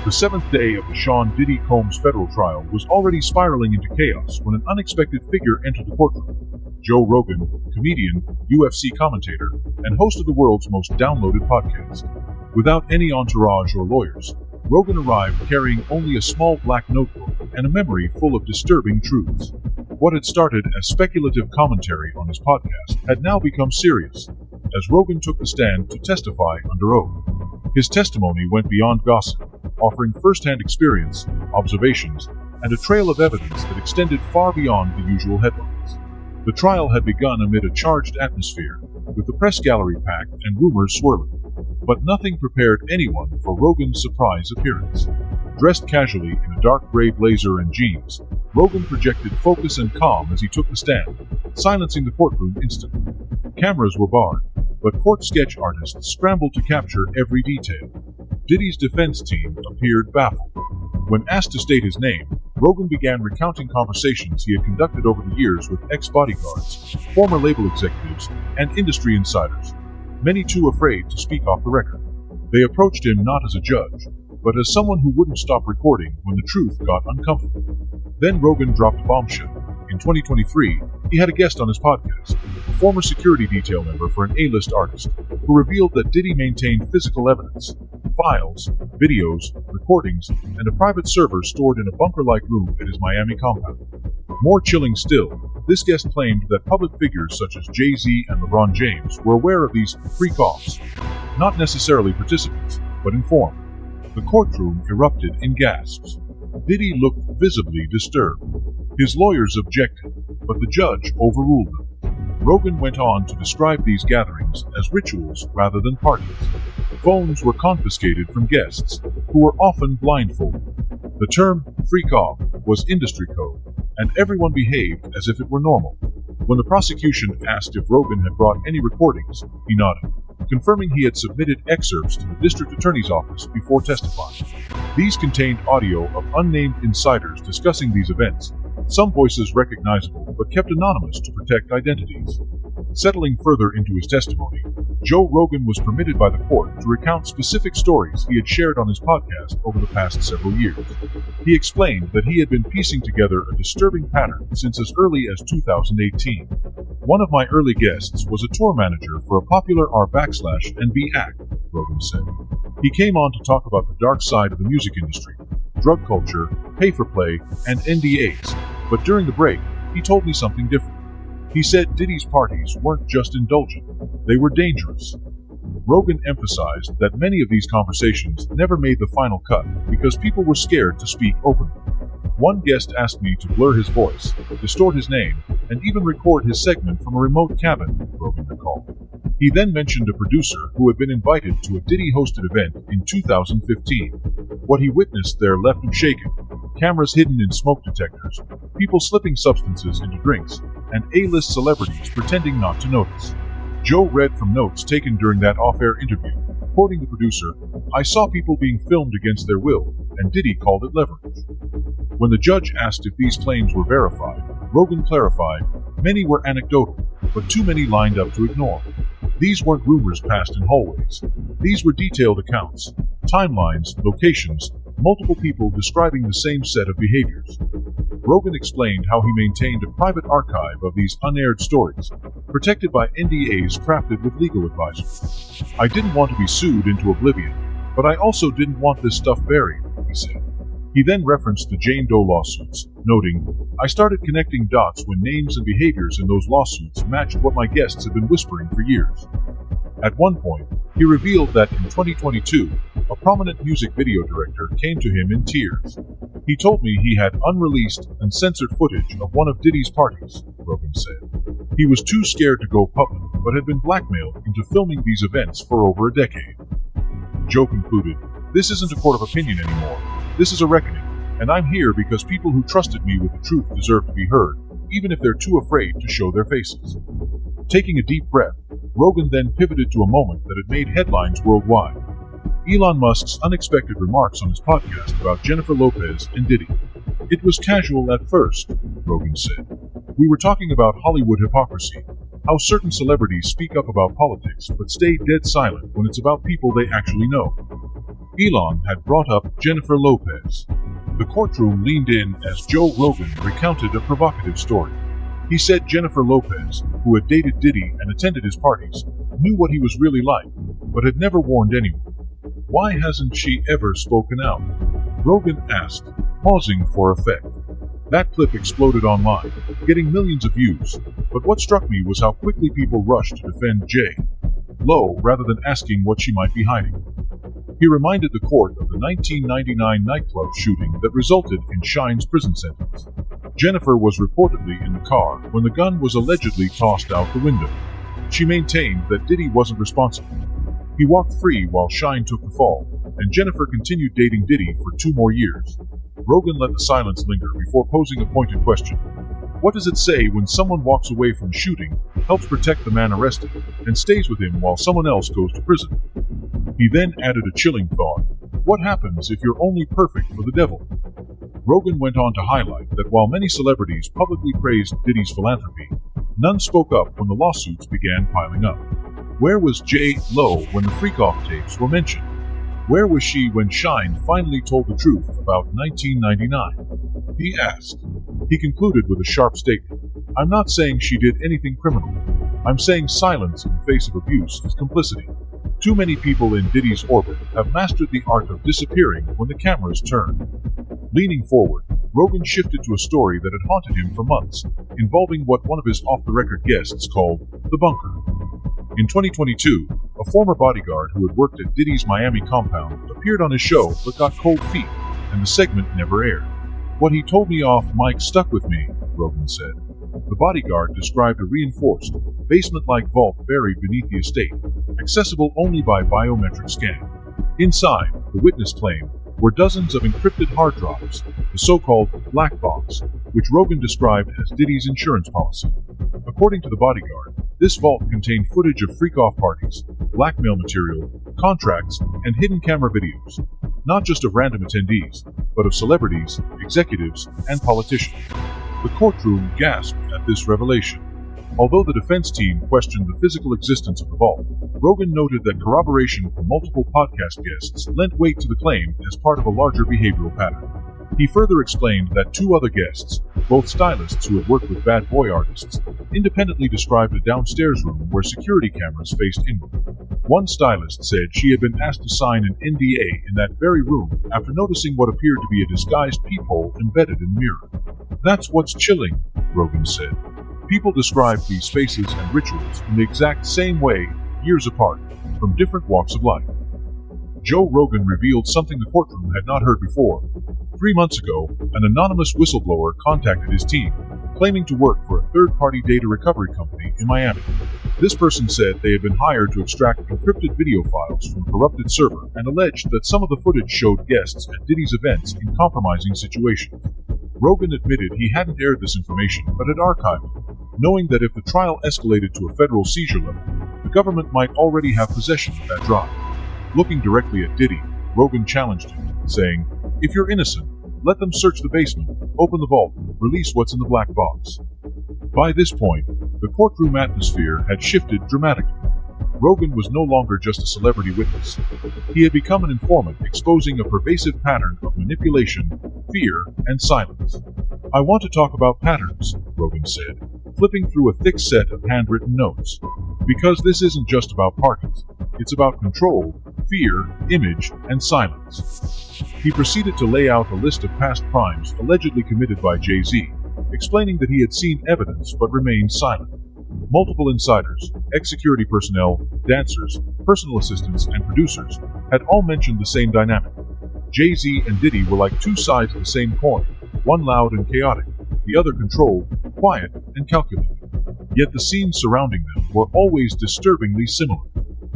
The seventh day of the Sean Diddy Combs federal trial was already spiraling into chaos when an unexpected figure entered the courtroom. Joe Rogan, comedian, UFC commentator, and host of the world's most downloaded podcast. Without any entourage or lawyers, Rogan arrived carrying only a small black notebook and a memory full of disturbing truths. What had started as speculative commentary on his podcast had now become serious, as Rogan took the stand to testify under oath. His testimony went beyond gossip, offering first-hand experience, observations, and a trail of evidence that extended far beyond the usual headlines. The trial had begun amid a charged atmosphere, with the press gallery packed and rumors swirling. But nothing prepared anyone for Rogan's surprise appearance. Dressed casually in a dark gray blazer and jeans, Rogan projected focus and calm as he took the stand, silencing the courtroom instantly. Cameras were barred, but court sketch artists scrambled to capture every detail. Diddy's defense team appeared baffled. When asked to state his name, Rogan began recounting conversations he had conducted over the years with ex-bodyguards, former label executives, and industry insiders, many too afraid to speak off the record. They approached him not as a judge, but as someone who wouldn't stop recording when the truth got uncomfortable. Then Rogan dropped a bombshell. In 2023, he had a guest on his podcast, a former security detail member for an A-list artist, who revealed that Diddy maintained physical evidence, files, videos, recordings, and a private server stored in a bunker-like room at his Miami compound. More chilling still, this guest claimed that public figures such as Jay-Z and LeBron James were aware of these freak-offs, not necessarily participants, but informed. The courtroom erupted in gasps. Diddy looked visibly disturbed. His lawyers objected, but the judge overruled them. Rogan went on to describe these gatherings as rituals rather than parties. Phones were confiscated from guests, who were often blindfolded. The term freak off was industry code, and everyone behaved as if it were normal. When the prosecution asked if Rogan had brought any recordings, he nodded, confirming he had submitted excerpts to the district attorney's office before testifying. These contained audio of unnamed insiders discussing these events, some voices recognizable but kept anonymous to protect identities. Settling further into his testimony, Joe Rogan was permitted by the court to recount specific stories he had shared on his podcast over the past several years. He explained that he had been piecing together a disturbing pattern since as early as 2018. One of my early guests was a tour manager for a popular R/&B act, Rogan said. He came on to talk about the dark side of the music industry, drug culture, pay-for-play, and NDAs, but during the break, he told me something different. He said Diddy's parties weren't just indulgent, they were dangerous. Rogan emphasized that many of these conversations never made the final cut because people were scared to speak openly. One guest asked me to blur his voice, distort his name, and even record his segment from a remote cabin, Rogan recalled. He then mentioned a producer who had been invited to a Diddy-hosted event in 2015. What he witnessed there left him shaken. Cameras hidden in smoke detectors, people slipping substances into drinks, and A-list celebrities pretending not to notice. Joe read from notes taken during that off-air interview, quoting the producer, "I saw people being filmed against their will, and Diddy called it leverage." When the judge asked if these claims were verified, Rogan clarified, many were anecdotal, but too many lined up to ignore. These weren't rumors passed in hallways. These were detailed accounts, timelines, locations, multiple people describing the same set of behaviors. Rogan explained how he maintained a private archive of these unaired stories, protected by NDAs crafted with legal advisors. "I didn't want to be sued into oblivion, but I also didn't want this stuff buried," he said. He then referenced the Jane Doe lawsuits, noting, "I started connecting dots when names and behaviors in those lawsuits matched what my guests had been whispering for years." At one point, he revealed that in 2022, a prominent music video director came to him in tears. He told me he had unreleased and censored footage of one of Diddy's parties, Rogan said. He was too scared to go public, but had been blackmailed into filming these events for over a decade. Joe concluded, "This isn't a court of opinion anymore. This is a reckoning, and I'm here because people who trusted me with the truth deserve to be heard, even if they're too afraid to show their faces." Taking a deep breath, Rogan then pivoted to a moment that had made headlines worldwide. Elon Musk's unexpected remarks on his podcast about Jennifer Lopez and Diddy. "It was casual at first," Rogan said. "We were talking about Hollywood hypocrisy, how certain celebrities speak up about politics but stay dead silent when it's about people they actually know." Elon had brought up Jennifer Lopez. The courtroom leaned in as Joe Rogan recounted a provocative story. He said Jennifer Lopez, who had dated Diddy and attended his parties, knew what he was really like, but had never warned anyone. Why hasn't she ever spoken out? Rogan asked, pausing for effect. That clip exploded online, getting millions of views, but what struck me was how quickly people rushed to defend Lo rather than asking what she might be hiding. He reminded the court of the 1999 nightclub shooting that resulted in Shine's prison sentence. Jennifer was reportedly in the car when the gun was allegedly tossed out the window. She maintained that Diddy wasn't responsible. He walked free while Shine took the fall, and Jennifer continued dating Diddy for 2 more years. Rogan let the silence linger before posing a pointed question. What does it say when someone walks away from a shooting, helps protect the man arrested, and stays with him while someone else goes to prison? He then added a chilling thought. What happens if you're only perfect for the devil? Rogan went on to highlight that while many celebrities publicly praised Diddy's philanthropy, none spoke up when the lawsuits began piling up. Where was Lo when the freak-off tapes were mentioned? Where was she when Shine finally told the truth about 1999? He asked. He concluded with a sharp statement. I'm not saying she did anything criminal. I'm saying silence in the face of abuse is complicity. Too many people in Diddy's orbit have mastered the art of disappearing when the cameras turn. Leaning forward, Rogan shifted to a story that had haunted him for months, involving what one of his off-the-record guests called the bunker. In 2022, a former bodyguard who had worked at Diddy's Miami compound appeared on his show but got cold feet, and the segment never aired. What he told me off mic stuck with me, Rogan said. The bodyguard described a reinforced, basement-like vault buried beneath the estate, accessible only by biometric scan. Inside, the witness claimed, were dozens of encrypted hard drives, the so-called black box, which Rogan described as Diddy's insurance policy. According to the bodyguard, this vault contained footage of freak-off parties, blackmail material, contracts, and hidden camera videos, not just of random attendees, but of celebrities, executives, and politicians. The courtroom gasped at this revelation. Although the defense team questioned the physical existence of the vault, Rogan noted that corroboration from multiple podcast guests lent weight to the claim as part of a larger behavioral pattern. He further explained that 2 other guests, both stylists who had worked with bad boy artists, independently described a downstairs room where security cameras faced inward. One stylist said she had been asked to sign an NDA in that very room after noticing what appeared to be a disguised peephole embedded in the mirror. That's what's chilling, Rogan said. People describe these spaces and rituals in the exact same way, years apart, from different walks of life. Joe Rogan revealed something the courtroom had not heard before. 3 months ago, an anonymous whistleblower contacted his team, claiming to work for a third-party data recovery company in Miami. This person said they had been hired to extract encrypted video files from a corrupted server and alleged that some of the footage showed guests at Diddy's events in compromising situations. Rogan admitted he hadn't aired this information but had archived it, knowing that if the trial escalated to a federal seizure level, the government might already have possession of that drive. Looking directly at Diddy, Rogan challenged him, saying, "If you're innocent, let them search the basement, open the vault, release what's in the black box." By this point, the courtroom atmosphere had shifted dramatically. Rogan was no longer just a celebrity witness. He had become an informant exposing a pervasive pattern of manipulation, fear, and silence. "I want to talk about patterns," Rogan said, flipping through a thick set of handwritten notes. "Because this isn't just about parties. It's about control, fear, image, and silence." He proceeded to lay out a list of past crimes allegedly committed by Jay-Z, explaining that he had seen evidence but remained silent. Multiple insiders, ex-security personnel, dancers, personal assistants, and producers had all mentioned the same dynamic. Jay-Z and Diddy were like 2 sides of the same coin, one loud and chaotic, the other controlled, quiet, and calculated. Yet the scenes surrounding them were always disturbingly similar.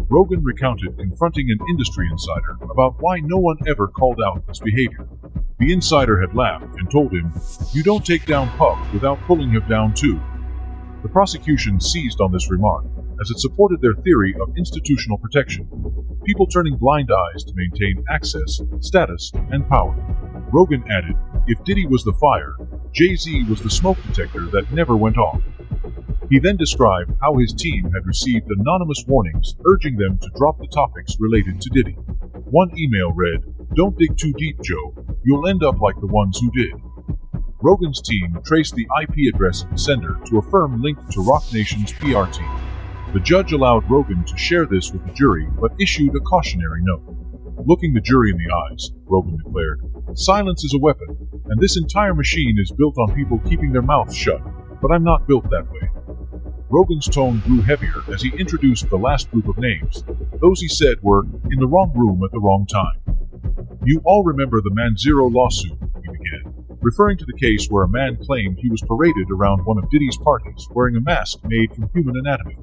Rogan recounted confronting an industry insider about why no one ever called out this behavior. The insider had laughed and told him, "You don't take down Puff without pulling him down too." The prosecution seized on this remark, as it supported their theory of institutional protection, people turning blind eyes to maintain access, status, and power. Rogan added, if Diddy was the fire, Jay-Z was the smoke detector that never went off. He then described how his team had received anonymous warnings urging them to drop the topics related to Diddy. One email read, "Don't dig too deep, Joe. You'll end up like the ones who did." Rogan's team traced the IP address of the sender to a firm linked to Roc Nation's PR team. The judge allowed Rogan to share this with the jury, but issued a cautionary note. Looking the jury in the eyes, Rogan declared, "Silence is a weapon, and this entire machine is built on people keeping their mouths shut, but I'm not built that way." Rogan's tone grew heavier as he introduced the last group of names. Those he said were in the wrong room at the wrong time. "You all remember the Manzero lawsuit," he began, referring to the case where a man claimed he was paraded around one of Diddy's parties wearing a mask made from human anatomy.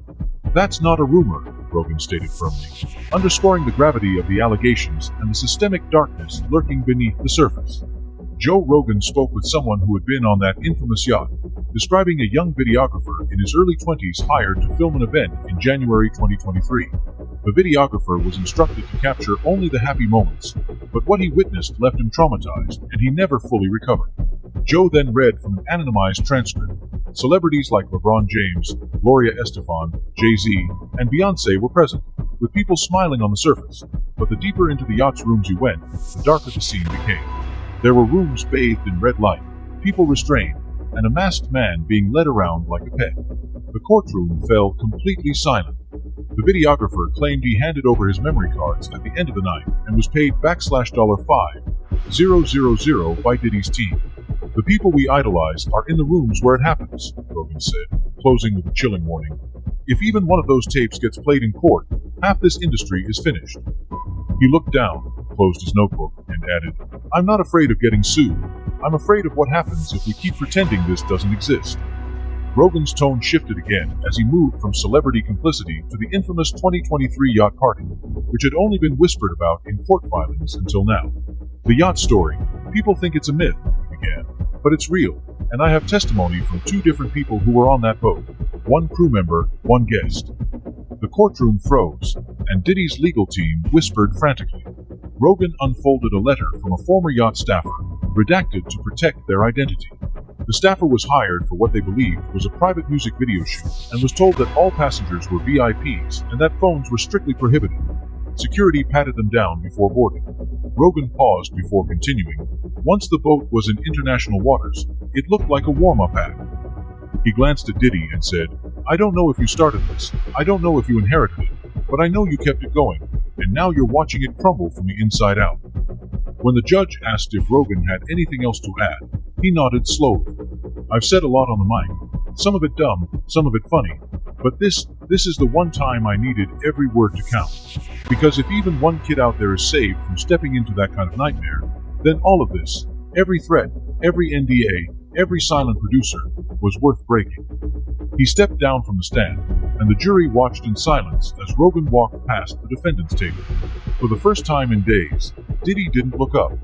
"That's not a rumor," Rogan stated firmly, underscoring the gravity of the allegations and the systemic darkness lurking beneath the surface. Joe Rogan spoke with someone who had been on that infamous yacht, describing a young videographer in his early 20s hired to film an event in January 2023. The videographer was instructed to capture only the happy moments, but what he witnessed left him traumatized, and he never fully recovered. Joe then read from an anonymized transcript. Celebrities like LeBron James, Gloria Estefan, Jay-Z, and Beyoncé were present, with people smiling on the surface, but the deeper into the yacht's rooms you went, the darker the scene became. There were rooms bathed in red light, people restrained, and a masked man being led around like a pet. The courtroom fell completely silent. The videographer claimed he handed over his memory cards at the end of the night and was paid $5,000 by Diddy's team. "The people we idolize are in the rooms where it happens," Rogan said, closing with a chilling warning. "If even one of those tapes gets played in court, half this industry is finished." He looked down, closed his notebook, and added, "I'm not afraid of getting sued. I'm afraid of what happens if we keep pretending this doesn't exist." Rogan's tone shifted again as he moved from celebrity complicity to the infamous 2023 yacht party, which had only been whispered about in court filings until now. "The yacht story. People think it's a myth," he began, "but it's real, and I have testimony from two different people who were on that boat. One crew member, one guest." The courtroom froze, and Diddy's legal team whispered frantically. Rogan unfolded a letter from a former yacht staffer, redacted to protect their identity. The staffer was hired for what they believed was a private music video shoot, and was told that all passengers were VIPs and that phones were strictly prohibited. Security patted them down before boarding. Rogan paused before continuing. Once the boat was in international waters, it looked like a warm-up act. He glanced at Diddy and said, "I don't know if you started this, I don't know if you inherited it, but I know you kept it going, and now you're watching it crumble from the inside out." When the judge asked if Rogan had anything else to add, he nodded slowly. "I've said a lot on the mic, some of it dumb, some of it funny, but this is the one time I needed every word to count. Because if even one kid out there is saved from stepping into that kind of nightmare, then all of this, every threat, every NDA, every silent producer, was worth breaking." He stepped down from the stand, and the jury watched in silence as Rogan walked past the defendant's table. For the first time in days, Diddy didn't look up.